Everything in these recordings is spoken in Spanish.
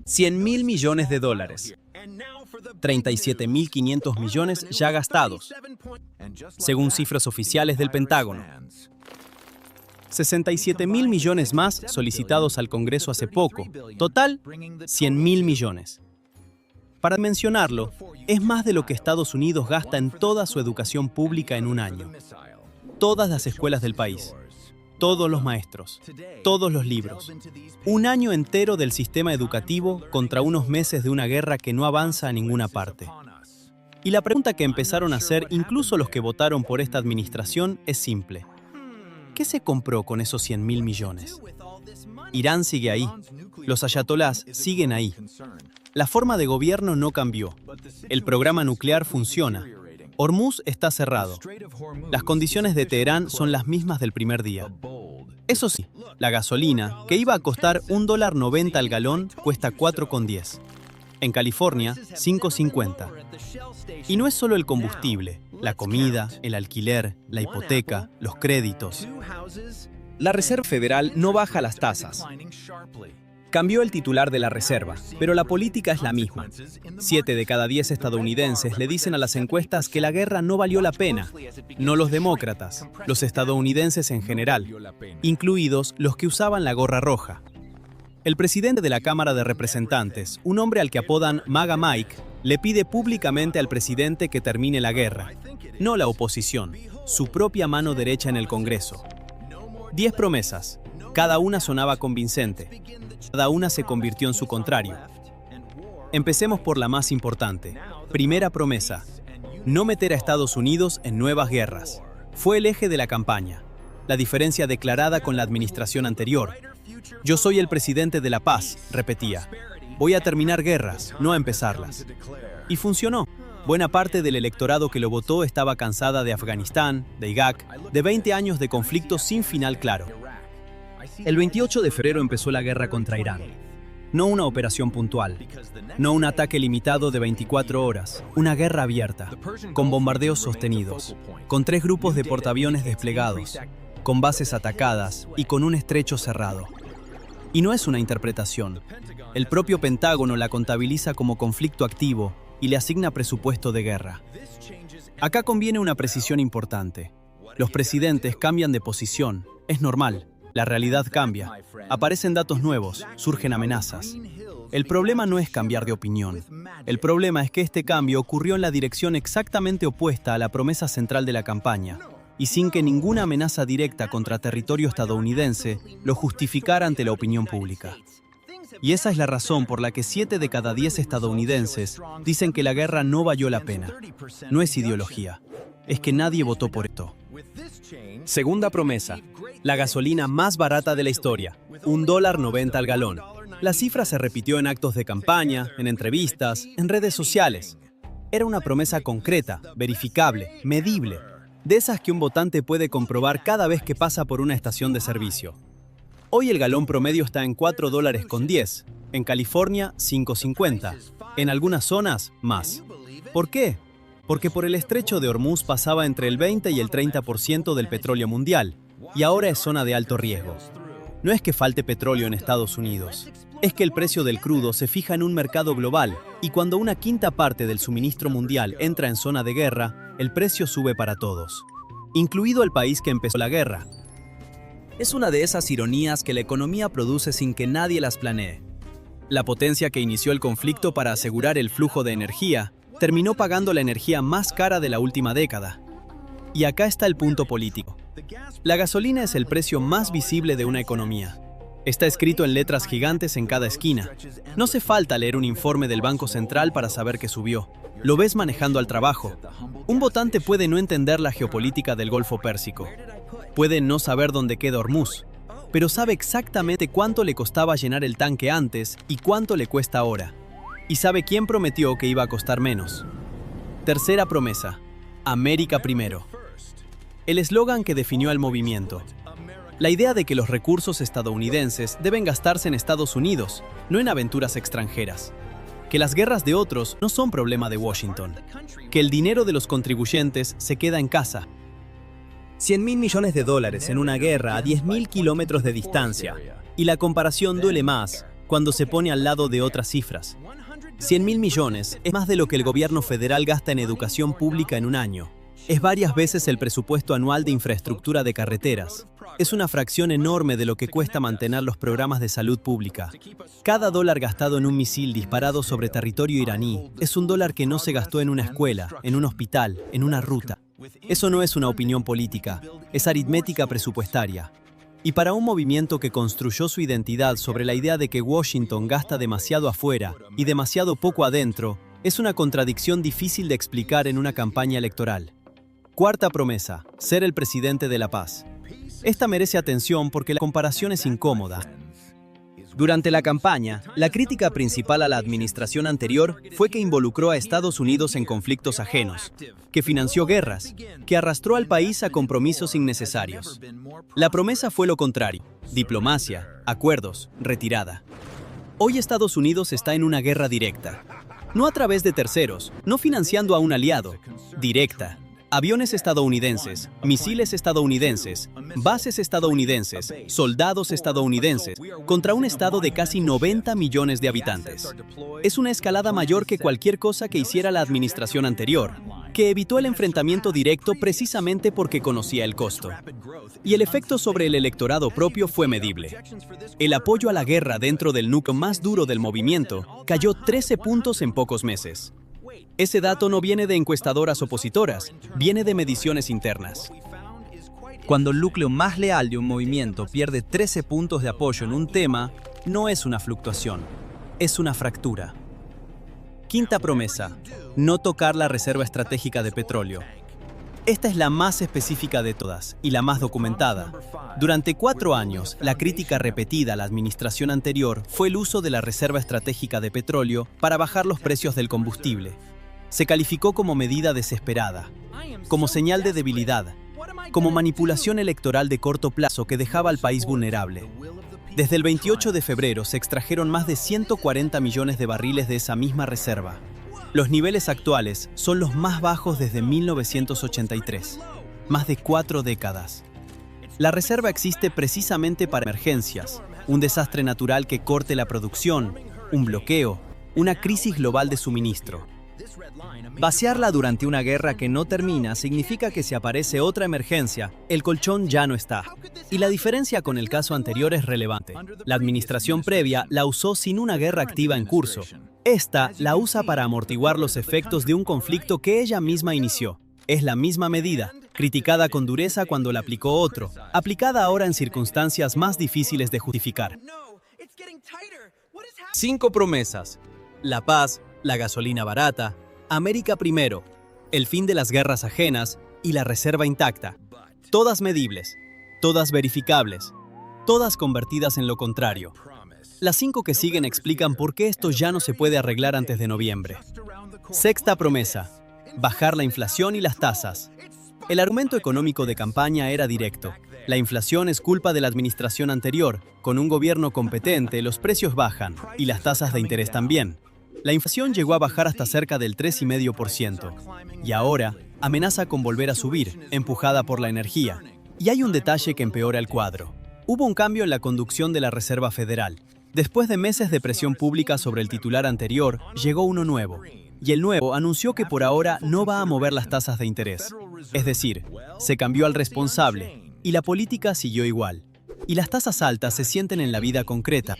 100.000 millones de dólares. 37.500 millones ya gastados, según cifras oficiales del Pentágono. 67.000 millones más solicitados al Congreso hace poco. Total, 100.000 millones. Para mencionarlo, es más de lo que Estados Unidos gasta en toda su educación pública en un año. Todas las escuelas del país, todos los maestros, todos los libros. Un año entero del sistema educativo contra unos meses de una guerra que no avanza a ninguna parte. Y la pregunta que empezaron a hacer incluso los que votaron por esta administración es simple. ¿Qué se compró con esos 100.000 millones? Irán sigue ahí. Los ayatolás siguen ahí. La forma de gobierno no cambió. El programa nuclear funciona. Hormuz está cerrado. Las condiciones de Teherán son las mismas del primer día. Eso sí, la gasolina, que iba a costar $1.90 al galón, cuesta 4,10. En California, 5,50. Y no es solo el combustible, la comida, el alquiler, la hipoteca, los créditos. La Reserva Federal no baja las tasas. Cambió el titular de la Reserva, pero la política es la misma. 7 de cada 10 estadounidenses le dicen a las encuestas que la guerra no valió la pena. No los demócratas, los estadounidenses en general, incluidos los que usaban la gorra roja. El presidente de la Cámara de Representantes, un hombre al que apodan MAGA Mike, le pide públicamente al presidente que termine la guerra. No la oposición, su propia mano derecha en el Congreso. 10 promesas. Cada una sonaba convincente. Cada una se convirtió en su contrario. Empecemos por la más importante. Primera promesa. No meter a Estados Unidos en nuevas guerras. Fue el eje de la campaña. La diferencia declarada con la administración anterior. Yo soy el presidente de la paz, repetía. Voy a terminar guerras, no a empezarlas. Y funcionó. Buena parte del electorado que lo votó estaba cansada de Afganistán, de Irak, de 20 años de conflictos sin final claro. El 28 de febrero empezó la guerra contra Irán. No una operación puntual, no un ataque limitado de 24 horas, una guerra abierta, con bombardeos sostenidos, con 3 grupos de portaaviones desplegados, con bases atacadas y con un estrecho cerrado. Y no es una interpretación. El propio Pentágono la contabiliza como conflicto activo y le asigna presupuesto de guerra. Acá conviene una precisión importante. Los presidentes cambian de posición, es normal. La realidad cambia, aparecen datos nuevos, surgen amenazas. El problema no es cambiar de opinión. El problema es que este cambio ocurrió en la dirección exactamente opuesta a la promesa central de la campaña, y sin que ninguna amenaza directa contra territorio estadounidense lo justificara ante la opinión pública. Y esa es la razón por la que 7 de cada 10 estadounidenses dicen que la guerra no valió la pena. No es ideología, es que nadie votó por esto. Segunda promesa. La gasolina más barata de la historia, $1.90 al galón. La cifra se repitió en actos de campaña, en entrevistas, en redes sociales. Era una promesa concreta, verificable, medible, de esas que un votante puede comprobar cada vez que pasa por una estación de servicio. Hoy el galón promedio está en $4.10, en California 5.50, en algunas zonas más. ¿Por qué? Porque por el estrecho de Hormuz pasaba entre el 20 y el 30% del petróleo mundial, y ahora es zona de alto riesgo. No es que falte petróleo en Estados Unidos, es que el precio del crudo se fija en un mercado global, y cuando una quinta parte del suministro mundial entra en zona de guerra, el precio sube para todos, incluido el país que empezó la guerra. Es una de esas ironías que la economía produce sin que nadie las planee. La potencia que inició el conflicto para asegurar el flujo de energía terminó pagando la energía más cara de la última década. Y acá está el punto político. La gasolina es el precio más visible de una economía. Está escrito en letras gigantes en cada esquina. No hace falta leer un informe del Banco Central para saber que subió. Lo ves manejando al trabajo. Un votante puede no entender la geopolítica del Golfo Pérsico. Puede no saber dónde queda Hormuz, pero sabe exactamente cuánto le costaba llenar el tanque antes y cuánto le cuesta ahora. Y sabe quién prometió que iba a costar menos. Tercera promesa. América primero. El eslogan que definió al movimiento. La idea de que los recursos estadounidenses deben gastarse en Estados Unidos, no en aventuras extranjeras. Que las guerras de otros no son problema de Washington. Que el dinero de los contribuyentes se queda en casa. 100.000 millones de dólares en una guerra a 10.000 kilómetros de distancia. Y la comparación duele más, cuando se pone al lado de otras cifras. 100.000 millones es más de lo que el gobierno federal gasta en educación pública en un año. Es varias veces el presupuesto anual de infraestructura de carreteras. Es una fracción enorme de lo que cuesta mantener los programas de salud pública. Cada dólar gastado en un misil disparado sobre territorio iraní es un dólar que no se gastó en una escuela, en un hospital, en una ruta. Eso no es una opinión política, es aritmética presupuestaria. Y para un movimiento que construyó su identidad sobre la idea de que Washington gasta demasiado afuera y demasiado poco adentro, es una contradicción difícil de explicar en una campaña electoral. Cuarta promesa: ser el presidente de la paz. Esta merece atención porque la comparación es incómoda. Durante la campaña, la crítica principal a la administración anterior fue que involucró a Estados Unidos en conflictos ajenos, que financió guerras, que arrastró al país a compromisos innecesarios. La promesa fue lo contrario: diplomacia, acuerdos, retirada. Hoy Estados Unidos está en una guerra directa. No a través de terceros, no financiando a un aliado, directa. Aviones estadounidenses, misiles estadounidenses, bases estadounidenses, soldados estadounidenses, contra un estado de casi 90 millones de habitantes. Es una escalada mayor que cualquier cosa que hiciera la administración anterior, que evitó el enfrentamiento directo precisamente porque conocía el costo. Y el efecto sobre el electorado propio fue medible. El apoyo a la guerra dentro del núcleo más duro del movimiento cayó 13 puntos en pocos meses. Ese dato no viene de encuestadoras opositoras, viene de mediciones internas. Cuando el núcleo más leal de un movimiento pierde 13 puntos de apoyo en un tema, no es una fluctuación, es una fractura. Quinta promesa: no tocar la reserva estratégica de petróleo. Esta es la más específica de todas y la más documentada. Durante 4 años, la crítica repetida a la administración anterior fue el uso de la reserva estratégica de petróleo para bajar los precios del combustible. Se calificó como medida desesperada, como señal de debilidad, como manipulación electoral de corto plazo que dejaba al país vulnerable. Desde el 28 de febrero se extrajeron más de 140 millones de barriles de esa misma reserva. Los niveles actuales son los más bajos desde 1983, más de 4 décadas. La reserva existe precisamente para emergencias, un desastre natural que corte la producción, un bloqueo, una crisis global de suministro. Vaciarla durante una guerra que no termina significa que si aparece otra emergencia, el colchón ya no está. Y la diferencia con el caso anterior es relevante. La administración previa la usó sin una guerra activa en curso. Esta la usa para amortiguar los efectos de un conflicto que ella misma inició. Es la misma medida, criticada con dureza cuando la aplicó otro, aplicada ahora en circunstancias más difíciles de justificar. 5 promesas: la paz, la gasolina barata, América primero, el fin de las guerras ajenas y la reserva intacta. Todas medibles, todas verificables, todas convertidas en lo contrario. Las 5 que siguen explican por qué esto ya no se puede arreglar antes de noviembre. Sexta promesa: bajar la inflación y las tasas. El argumento económico de campaña era directo. La inflación es culpa de la administración anterior. Con un gobierno competente, los precios bajan y las tasas de interés también. La inflación llegó a bajar hasta cerca del 3,5%. Y ahora amenaza con volver a subir, empujada por la energía. Y hay un detalle que empeora el cuadro. Hubo un cambio en la conducción de la Reserva Federal. Después de meses de presión pública sobre el titular anterior, llegó uno nuevo. Y el nuevo anunció que por ahora no va a mover las tasas de interés. Es decir, se cambió al responsable, y la política siguió igual. Y las tasas altas se sienten en la vida concreta.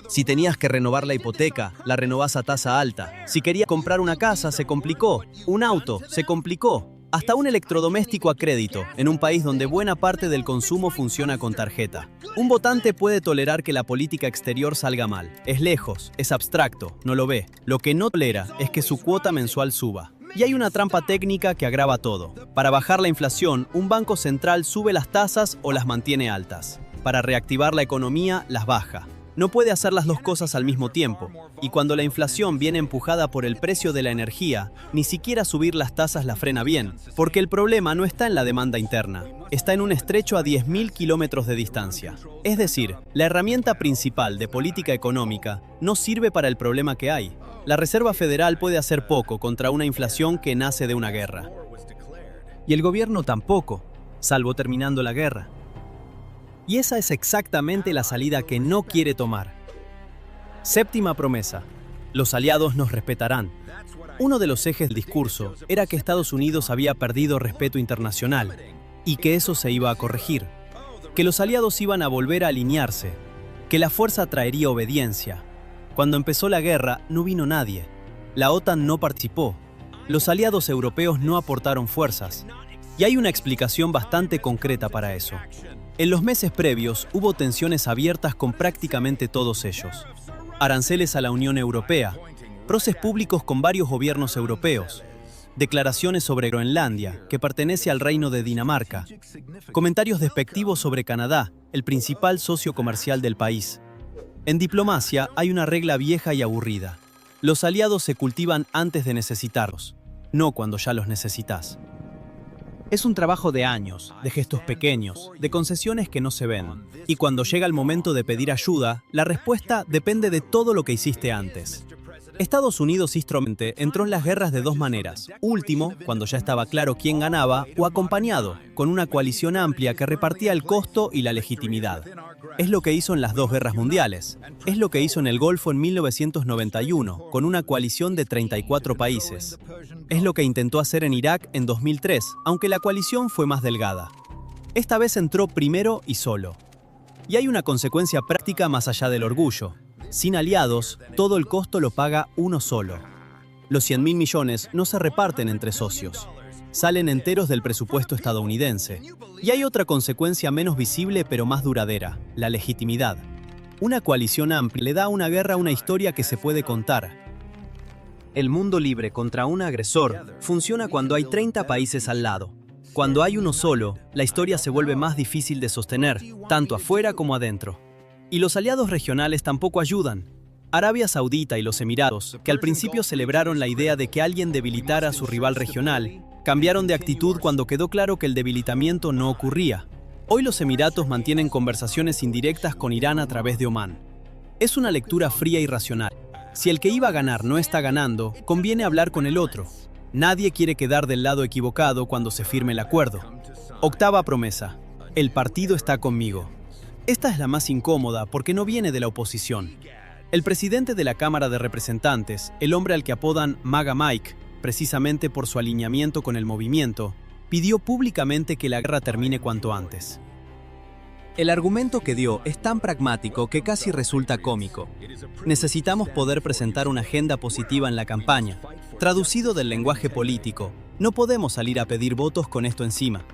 Si tenías que renovar la hipoteca, la renovás a tasa alta. Si querías comprar una casa, se complicó. Un auto, se complicó. Hasta un electrodoméstico a crédito, en un país donde buena parte del consumo funciona con tarjeta. Un votante puede tolerar que la política exterior salga mal. Es lejos, es abstracto, no lo ve. Lo que no tolera es que su cuota mensual suba. Y hay una trampa técnica que agrava todo. Para bajar la inflación, un banco central sube las tasas o las mantiene altas. Para reactivar la economía, las baja. No puede hacer las dos cosas al mismo tiempo, y cuando la inflación viene empujada por el precio de la energía, ni siquiera subir las tasas la frena bien, porque el problema no está en la demanda interna, está en un estrecho a 10.000 kilómetros de distancia. Es decir, la herramienta principal de política económica no sirve para el problema que hay. La Reserva Federal puede hacer poco contra una inflación que nace de una guerra. Y el gobierno tampoco, salvo terminando la guerra. Y esa es exactamente la salida que no quiere tomar. Séptima promesa. Los aliados nos respetarán. Uno de los ejes del discurso era que Estados Unidos había perdido respeto internacional y que eso se iba a corregir, que los aliados iban a volver a alinearse, que la fuerza traería obediencia. Cuando empezó la guerra no vino nadie. La OTAN no participó. Los aliados europeos no aportaron fuerzas. Y hay una explicación bastante concreta para eso. En los meses previos hubo tensiones abiertas con prácticamente todos ellos. Aranceles a la Unión Europea, procesos públicos con varios gobiernos europeos, declaraciones sobre Groenlandia, que pertenece al Reino de Dinamarca, comentarios despectivos sobre Canadá, el principal socio comercial del país. En diplomacia hay una regla vieja y aburrida. Los aliados se cultivan antes de necesitarlos, no cuando ya los necesitas. Es un trabajo de años, de gestos pequeños, de concesiones que no se ven. Y cuando llega el momento de pedir ayuda, la respuesta depende de todo lo que hiciste antes. Estados Unidos históricamente entró en las guerras de dos maneras. Último, cuando ya estaba claro quién ganaba, o acompañado, con una coalición amplia que repartía el costo y la legitimidad. Es lo que hizo en las dos guerras mundiales. Es lo que hizo en el Golfo en 1991, con una coalición de 34 países. Es lo que intentó hacer en Irak en 2003, aunque la coalición fue más delgada. Esta vez entró primero y solo. Y hay una consecuencia práctica más allá del orgullo. Sin aliados, todo el costo lo paga uno solo. Los 100.000 millones no se reparten entre socios. Salen enteros del presupuesto estadounidense. Y hay otra consecuencia menos visible pero más duradera, la legitimidad. Una coalición amplia le da a una guerra una historia que se puede contar. El mundo libre contra un agresor funciona cuando hay 30 países al lado. Cuando hay uno solo, la historia se vuelve más difícil de sostener, tanto afuera como adentro. Y los aliados regionales tampoco ayudan. Arabia Saudita y los Emiratos, que al principio celebraron la idea de que alguien debilitara a su rival regional, cambiaron de actitud cuando quedó claro que el debilitamiento no ocurría. Hoy los Emiratos mantienen conversaciones indirectas con Irán a través de Omán. Es una lectura fría y racional. Si el que iba a ganar no está ganando, conviene hablar con el otro. Nadie quiere quedar del lado equivocado cuando se firme el acuerdo. Octava promesa. El partido está conmigo. Esta es la más incómoda porque no viene de la oposición. El presidente de la Cámara de Representantes, el hombre al que apodan MAGA Mike, precisamente por su alineamiento con el movimiento, pidió públicamente que la guerra termine cuanto antes. El argumento que dio es tan pragmático que casi resulta cómico. Necesitamos poder presentar una agenda positiva en la campaña. Traducido del lenguaje político, no podemos salir a pedir votos con esto encima.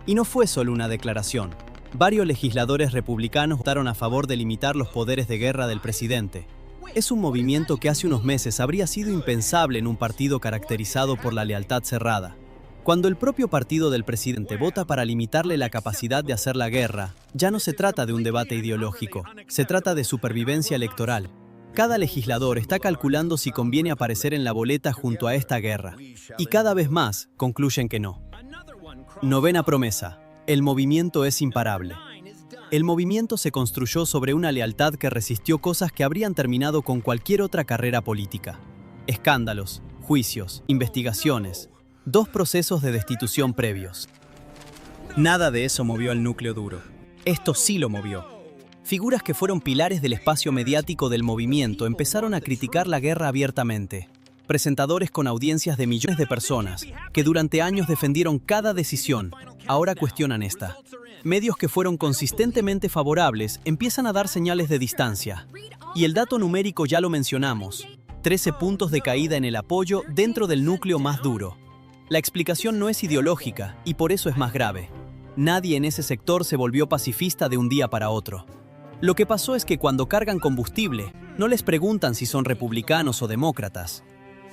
Y no fue solo una declaración. Varios legisladores republicanos votaron a favor de limitar los poderes de guerra del presidente. Es un movimiento que hace unos meses habría sido impensable en un partido caracterizado por la lealtad cerrada. Cuando el propio partido del presidente vota para limitarle la capacidad de hacer la guerra, ya no se trata de un debate ideológico, se trata de supervivencia electoral. Cada legislador está calculando si conviene aparecer en la boleta junto a esta guerra. Y cada vez más concluyen que no. Novena promesa. El movimiento es imparable. El movimiento se construyó sobre una lealtad que resistió cosas que habrían terminado con cualquier otra carrera política. Escándalos, juicios, investigaciones, 2 procesos de destitución previos. Nada de eso movió al núcleo duro. Esto sí lo movió. Figuras que fueron pilares del espacio mediático del movimiento empezaron a criticar la guerra abiertamente. Presentadores con audiencias de millones de personas, que durante años defendieron cada decisión, ahora cuestionan esta. Medios que fueron consistentemente favorables empiezan a dar señales de distancia. Y el dato numérico ya lo mencionamos, 13 puntos de caída en el apoyo dentro del núcleo más duro. La explicación no es ideológica y por eso es más grave. Nadie en ese sector se volvió pacifista de un día para otro. Lo que pasó es que cuando cargan combustible, no les preguntan si son republicanos o demócratas.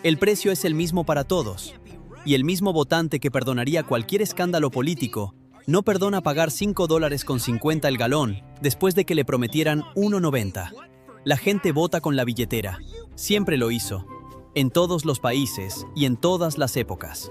El precio es el mismo para todos. Y el mismo votante que perdonaría cualquier escándalo político, no perdona pagar $5.50 el galón después de que le prometieran $1.90. La gente vota con la billetera. Siempre lo hizo. En todos los países y en todas las épocas.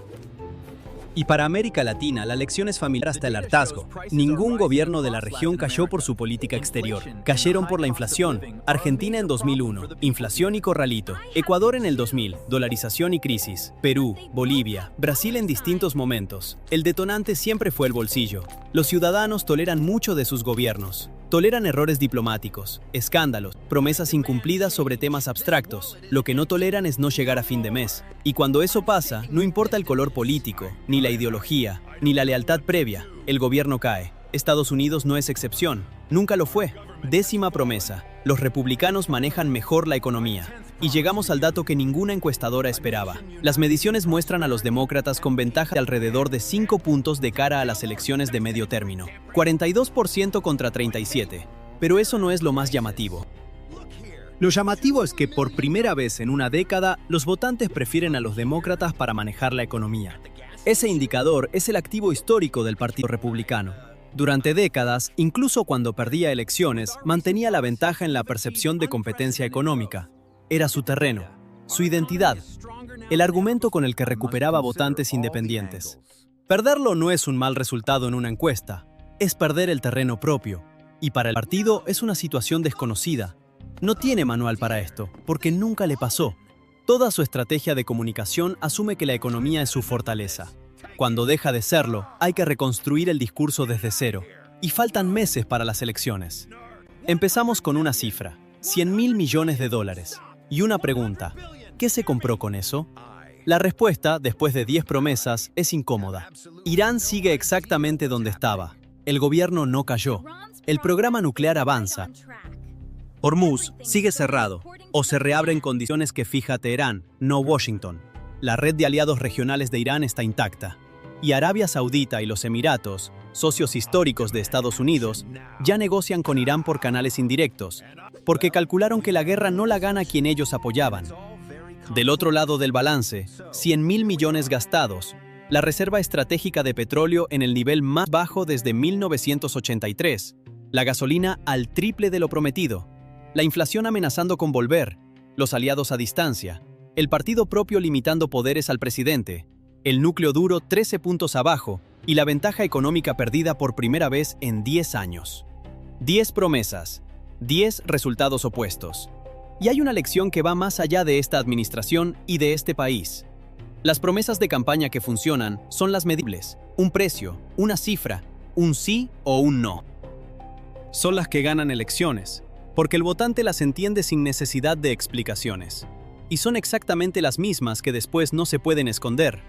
Y para América Latina, la lección es familiar hasta el hartazgo. Ningún gobierno de la región cayó por su política exterior. Cayeron por la inflación. Argentina en 2001, inflación y corralito. Ecuador en el 2000, dolarización y crisis. Perú, Bolivia, Brasil en distintos momentos. El detonante siempre fue el bolsillo. Los ciudadanos toleran mucho de sus gobiernos. Toleran errores diplomáticos, escándalos, promesas incumplidas sobre temas abstractos. Lo que no toleran es no llegar a fin de mes. Y cuando eso pasa, no importa el color político, ni la ideología, ni la lealtad previa, el gobierno cae. Estados Unidos no es excepción. Nunca lo fue. 10ª promesa. Los republicanos manejan mejor la economía. Y llegamos al dato que ninguna encuestadora esperaba. Las mediciones muestran a los demócratas con ventaja de alrededor de 5 puntos de cara a las elecciones de medio término. 42% contra 37%. Pero eso no es lo más llamativo. Lo llamativo es que por primera vez en una década, los votantes prefieren a los demócratas para manejar la economía. Ese indicador es el activo histórico del Partido Republicano. Durante décadas, incluso cuando perdía elecciones, mantenía la ventaja en la percepción de competencia económica. Era su terreno, su identidad, el argumento con el que recuperaba votantes independientes. Perderlo no es un mal resultado en una encuesta, es perder el terreno propio. Y para el partido es una situación desconocida. No tiene manual para esto, porque nunca le pasó. Toda su estrategia de comunicación asume que la economía es su fortaleza. Cuando deja de serlo, hay que reconstruir el discurso desde cero. Y faltan meses para las elecciones. Empezamos con una cifra, $100.000 millones. Y una pregunta, ¿qué se compró con eso? La respuesta, después de 10 promesas, es incómoda. Irán sigue exactamente donde estaba. El gobierno no cayó. El programa nuclear avanza. Hormuz sigue cerrado, o se reabre en condiciones que fija Teherán, no Washington. La red de aliados regionales de Irán está intacta. Y Arabia Saudita y los Emiratos, socios históricos de Estados Unidos, ya negocian con Irán por canales indirectos, porque calcularon que la guerra no la gana quien ellos apoyaban. Del otro lado del balance, $100.000 millones gastados, la reserva estratégica de petróleo en el nivel más bajo desde 1983, la gasolina al triple de lo prometido, la inflación amenazando con volver, los aliados a distancia, el partido propio limitando poderes al presidente, el núcleo duro 13 puntos abajo y la ventaja económica perdida por primera vez en 10 años. 10 promesas, 10 resultados opuestos. Y hay una lección que va más allá de esta administración y de este país. Las promesas de campaña que funcionan son las medibles, un precio, una cifra, un sí o un no. Son las que ganan elecciones, porque el votante las entiende sin necesidad de explicaciones. Y son exactamente las mismas que después no se pueden esconder.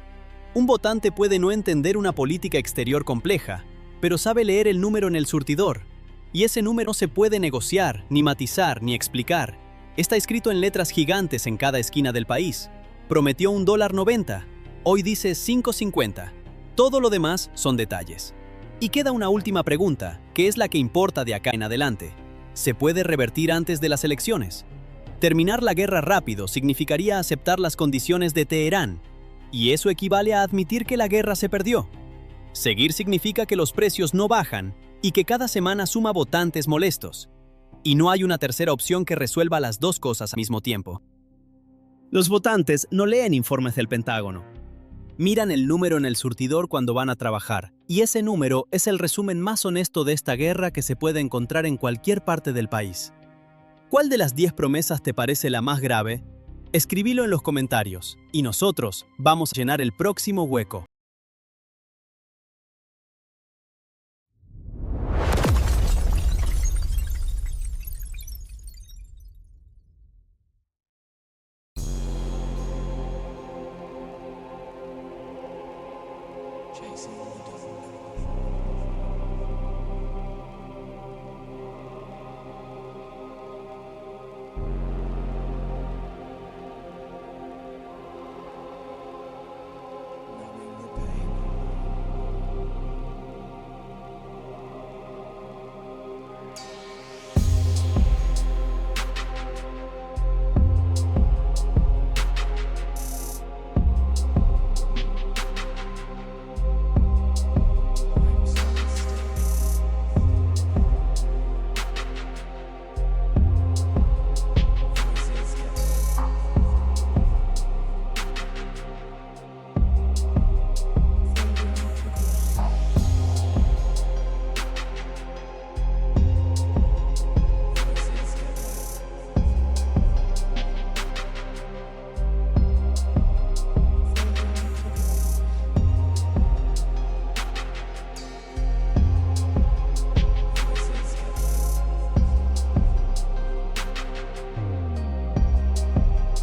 Un votante puede no entender una política exterior compleja, pero sabe leer el número en el surtidor. Y ese número no se puede negociar, ni matizar, ni explicar. Está escrito en letras gigantes en cada esquina del país. Prometió $1.90, hoy dice $5.50. Todo lo demás son detalles. Y queda una última pregunta, que es la que importa de acá en adelante. ¿Se puede revertir antes de las elecciones? Terminar la guerra rápido significaría aceptar las condiciones de Teherán, y eso equivale a admitir que la guerra se perdió. Seguir significa que los precios no bajan y que cada semana suma votantes molestos. Y no hay una tercera opción que resuelva las dos cosas al mismo tiempo. Los votantes no leen informes del Pentágono. Miran el número en el surtidor cuando van a trabajar, y ese número es el resumen más honesto de esta guerra que se puede encontrar en cualquier parte del país. ¿Cuál de las 10 promesas te parece la más grave? Escribilo en los comentarios, y nosotros vamos a llenar el próximo hueco. Chasing the